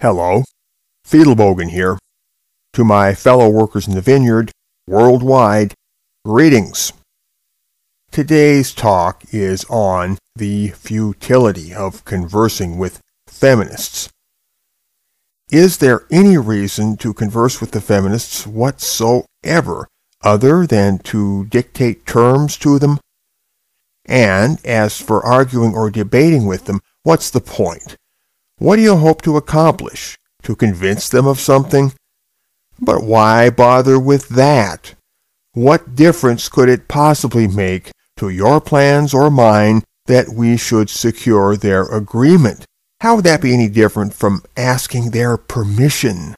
Hello, Fiedelbogen here. To my fellow workers in the vineyard, worldwide, greetings. Today's talk is on the futility of conversing with feminists. Is there any reason to converse with the feminists whatsoever other than to dictate terms to them? And as for arguing or debating with them, what's the point? What do you hope to accomplish? To convince them of something? But why bother with that? What difference could it possibly make to your plans or mine that we should secure their agreement? How would that be any different from asking their permission?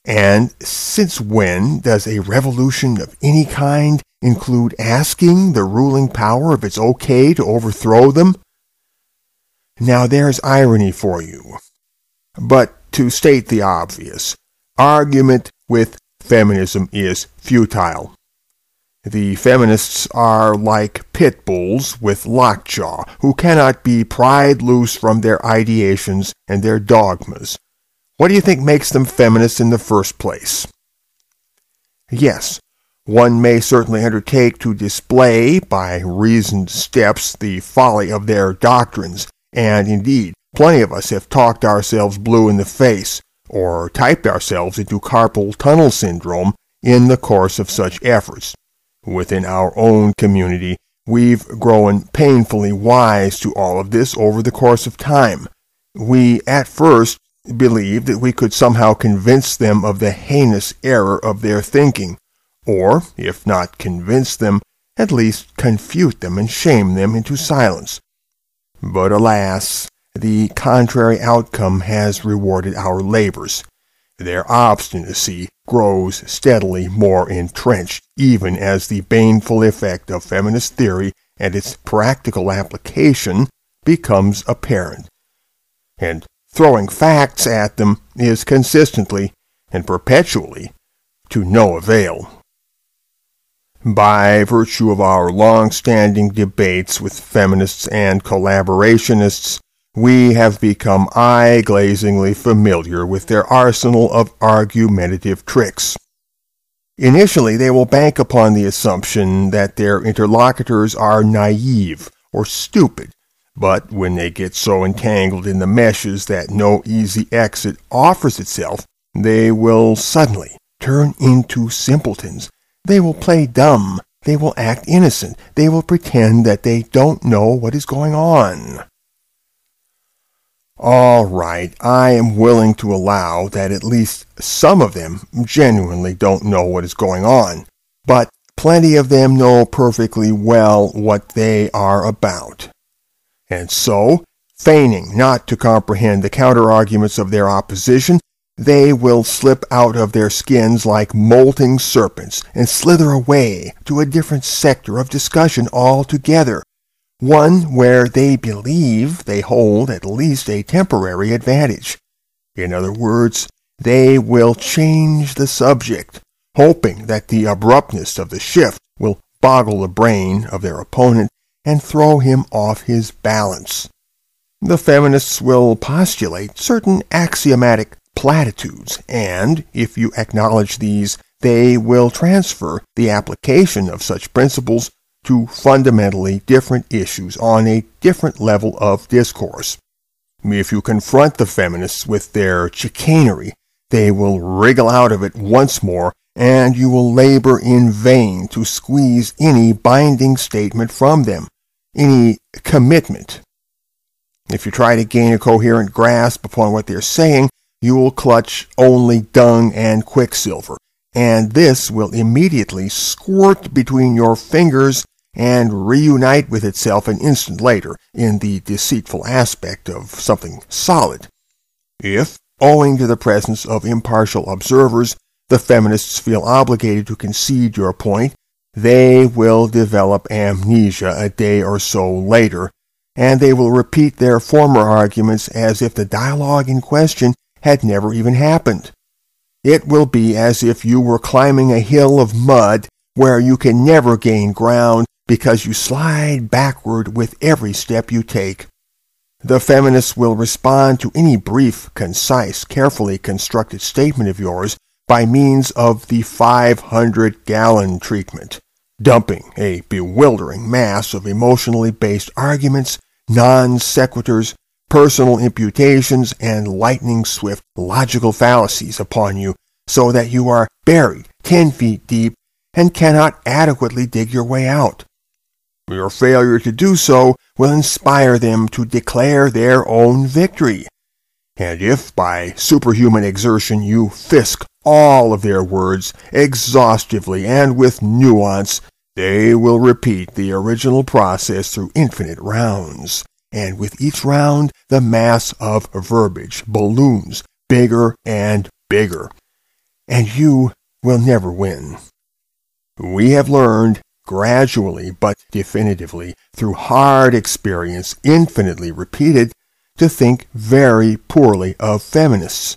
And since when does a revolution of any kind include asking the ruling power if it's okay to overthrow them? Now there's irony for you. But to state the obvious, argument with feminism is futile. The feminists are like pit bulls with lockjaw, who cannot be pried loose from their ideations and their dogmas. What do you think makes them feminists in the first place? Yes, one may certainly undertake to display by reasoned steps the folly of their doctrines, and indeed, plenty of us have talked ourselves blue in the face, or typed ourselves into carpal tunnel syndrome in the course of such efforts. Within our own community, we've grown painfully wise to all of this over the course of time. We at first believed that we could somehow convince them of the heinous error of their thinking, or, if not convince them, at least confute them and shame them into silence. But alas, the contrary outcome has rewarded our labors. Their obstinacy grows steadily more entrenched, even as the baneful effect of feminist theory and its practical application becomes apparent. And throwing facts at them is consistently and perpetually to no avail. By virtue of our long-standing debates with feminists and collaborationists, we have become eye-glazingly familiar with their arsenal of argumentative tricks. Initially, they will bank upon the assumption that their interlocutors are naive or stupid, but when they get so entangled in the meshes that no easy exit offers itself, they will suddenly turn into simpletons. They will play dumb. They will act innocent. They will pretend that they don't know what is going on. All right, I am willing to allow that at least some of them genuinely don't know what is going on, but plenty of them know perfectly well what they are about. And so, feigning not to comprehend the counter-arguments of their opposition, they will slip out of their skins like molting serpents and slither away to a different sector of discussion altogether, one where they believe they hold at least a temporary advantage. In other words, they will change the subject, hoping that the abruptness of the shift will boggle the brain of their opponent and throw him off his balance. The feminists will postulate certain axiomatic platitudes, and, if you acknowledge these, they will transfer the application of such principles to fundamentally different issues on a different level of discourse. If you confront the feminists with their chicanery, they will wriggle out of it once more, and you will labor in vain to squeeze any binding statement from them, any commitment. If you try to gain a coherent grasp upon what they're saying, you will clutch only dung and quicksilver, and this will immediately squirt between your fingers and reunite with itself an instant later in the deceitful aspect of something solid. If, owing to the presence of impartial observers, the feminists feel obligated to concede your point, they will develop amnesia a day or so later, and they will repeat their former arguments as if the dialogue in question had never even happened. It will be as if you were climbing a hill of mud where you can never gain ground because you slide backward with every step you take. The feminists will respond to any brief, concise, carefully constructed statement of yours by means of the 500-gallon treatment, dumping a bewildering mass of emotionally based arguments, non-sequiturs, personal imputations, and lightning-swift logical fallacies upon you so that you are buried 10 feet deep and cannot adequately dig your way out. Your failure to do so will inspire them to declare their own victory. And if by superhuman exertion you fisk all of their words exhaustively and with nuance, they will repeat the original process through infinite rounds. And with each round, the mass of verbiage balloons bigger and bigger. And you will never win. We have learned, gradually but definitively, through hard experience infinitely repeated, to think very poorly of feminists.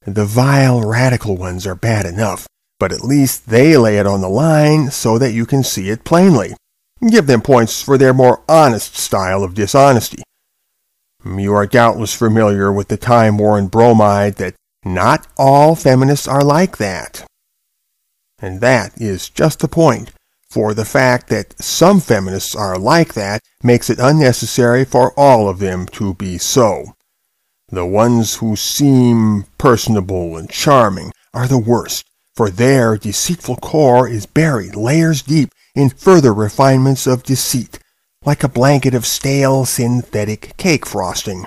The vile radical ones are bad enough, but at least they lay it on the line so that you can see it plainly. Give them points for their more honest style of dishonesty. You are doubtless familiar with the time-worn bromide that not all feminists are like that. And that is just the point, for the fact that some feminists are like that makes it unnecessary for all of them to be so. The ones who seem personable and charming are the worst, for their deceitful core is buried layers deep in further refinements of deceit, like a blanket of stale synthetic cake frosting.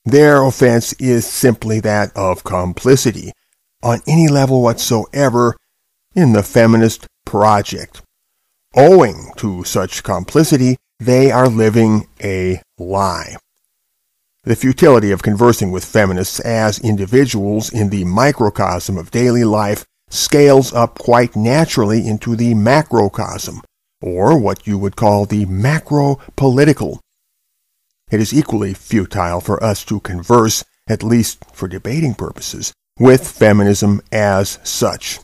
Their offense is simply that of complicity, on any level whatsoever, in the feminist project. Owing to such complicity, they are living a lie. The futility of conversing with feminists as individuals in the microcosm of daily life scales up quite naturally into the macrocosm, or what you would call the macro-political. It is equally futile for us to converse, at least for debating purposes, with feminism as such.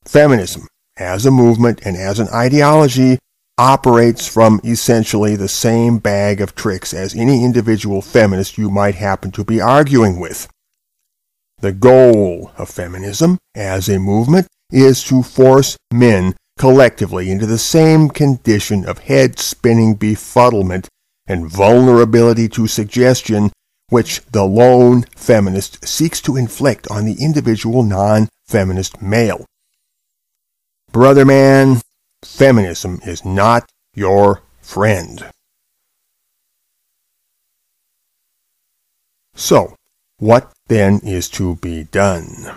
Feminism, as a movement and as an ideology, operates from essentially the same bag of tricks as any individual feminist you might happen to be arguing with. The goal of feminism, as a movement, is to force men collectively into the same condition of head-spinning befuddlement and vulnerability to suggestion which the lone feminist seeks to inflict on the individual non-feminist male. Brother man, feminism is not your friend. So, what then is to be done?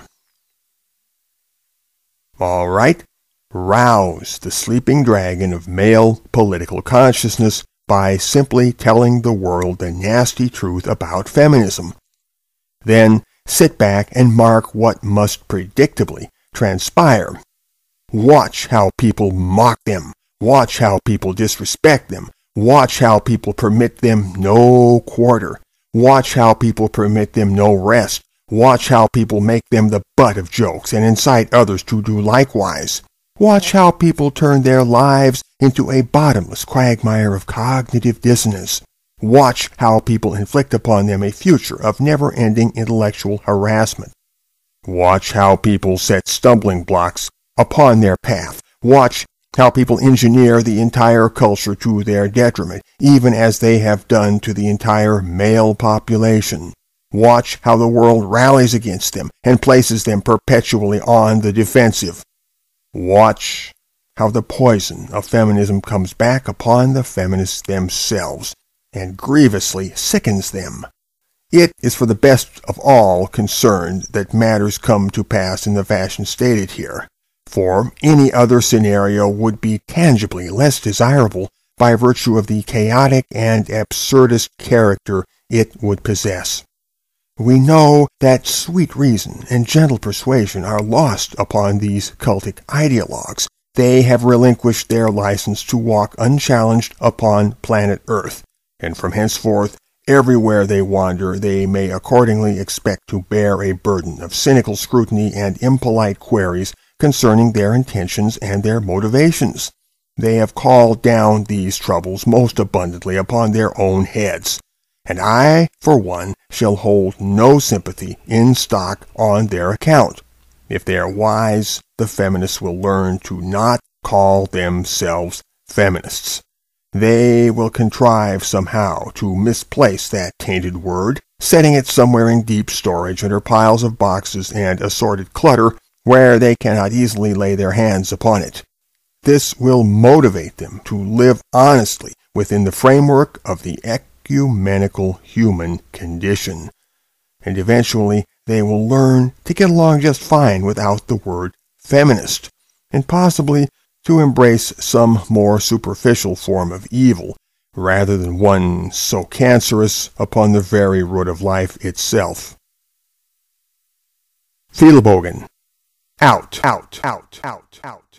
All right, rouse the sleeping dragon of male political consciousness by simply telling the world the nasty truth about feminism. Then sit back and mark what must predictably transpire. Watch how people mock them. Watch how people disrespect them. Watch how people permit them no quarter. Watch how people permit them no rest. Watch how people make them the butt of jokes and incite others to do likewise. Watch how people turn their lives into a bottomless quagmire of cognitive dissonance. Watch how people inflict upon them a future of never-ending intellectual harassment. Watch how people set stumbling blocks upon their path. Watch how people engineer the entire culture to their detriment, even as they have done to the entire male population. Watch how the world rallies against them and places them perpetually on the defensive. Watch how the poison of feminism comes back upon the feminists themselves and grievously sickens them. It is for the best of all concerned that matters come to pass in the fashion stated here, for any other scenario would be tangibly less desirable by virtue of the chaotic and absurdist character it would possess. We know that sweet reason and gentle persuasion are lost upon these cultic ideologues. They have relinquished their license to walk unchallenged upon planet Earth, and from henceforth, everywhere they wander, they may accordingly expect to bear a burden of cynical scrutiny and impolite queries concerning their intentions and their motivations. They have called down these troubles most abundantly upon their own heads. and I, for one, shall hold no sympathy in stock on their account. If they are wise, the feminists will learn to not call themselves feminists. They will contrive somehow to misplace that tainted word, setting it somewhere in deep storage under piles of boxes and assorted clutter where they cannot easily lay their hands upon it. This will motivate them to live honestly within the framework of the ecumenical human condition. And eventually they will learn to get along just fine without the word feminist, and possibly to embrace some more superficial form of evil, rather than one so cancerous upon the very root of life itself. Fedelbogen. Out.